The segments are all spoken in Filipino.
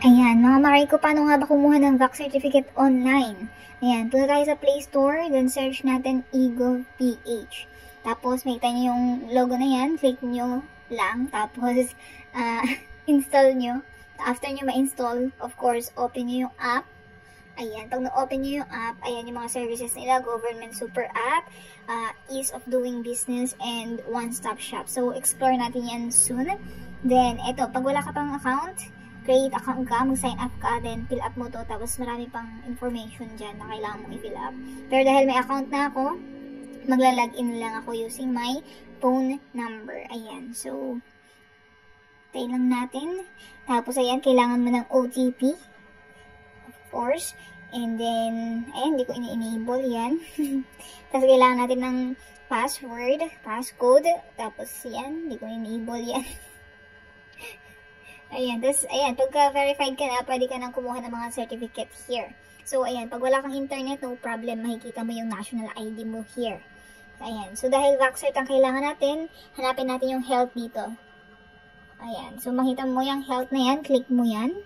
Ayan, mga maray ko, paano nga ba kumuha ng VAC certificate online? Ayan, punta tayo sa Play Store, then search natin eGovPH. Tapos, makita nyo yung logo na yan, click nyo lang, tapos, install nyo. After nyo ma-install, of course, open nyo yung app. Ayan, pag na-open nyo yung app, ayan yung mga services nila, government super app, ease of doing business, and one-stop shop. So, explore natin yan soon. Then, eto, pag wala ka pang account, create account ka, mag-sign up ka, then fill up mo to, tapos marami pang information dyan na kailangan mong i-fill up. Pero dahil may account na ako, magla-login lang ako using my phone number. Ayan, so, tayo lang natin. Tapos, ayan, kailangan mo ng OTP, of course. And then, ayan, hindi ko ini-enable yan. Tapos, kailangan natin ng passcode. Tapos, yan, hindi ko ini-enable yan. Ayan, tapos, ayan, pagka-verified ka na, pwede ka nang kumuha ng mga certificate here. So, ayan, pag wala kang internet, no problem, makikita mo yung national ID mo here. Ayan, so dahil VAC-cert ang kailangan natin, hanapin natin yung health dito. Ayan, so makita mo yung health na yan, click mo yan.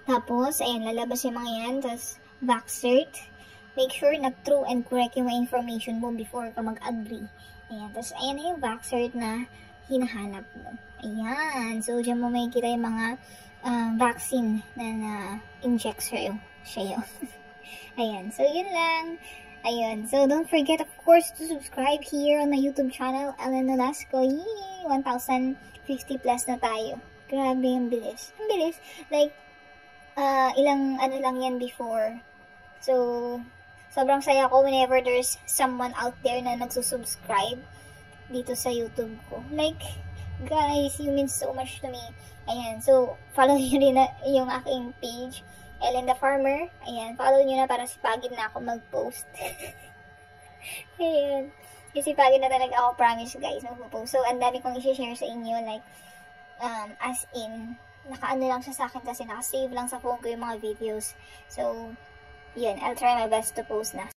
Tapos, ayan, lalabas yung mga yan, tapos VAC-cert. Make sure na true and correct yung mga information mo before ka mag-agree. Ayan, tapos ayan na yung VAC-cert na hinahanap mo. Ayan. So, dyan mo makikita yung mga vaccine na na-inject sa'yo. Ayan. So, yun lang. Ayan. So, don't forget, of course, to subscribe here on my YouTube channel, Ellen Nolasco. Yee! 1,050 plus na tayo. Grabe, ang bilis. Ang bilis. Like, ilang ano lang yan before. So, sobrang saya ko whenever there's someone out there na nagsusubscribe dito sa YouTube ko. Like, guys, you mean so much to me. Ayan, so, follow nyo rin na yung aking page, Ellen the Farmer. Ayan, follow nyo na para sipagin na ako mag-post. Ayan, sipagin na talaga ako, promise guys, mag-post. So, ang dami kong i-share sa inyo, like, as in, naka-ano lang siya sa akin kasi naka-save lang sa phone ko yung mga videos. So, yun, I'll try my best to post na.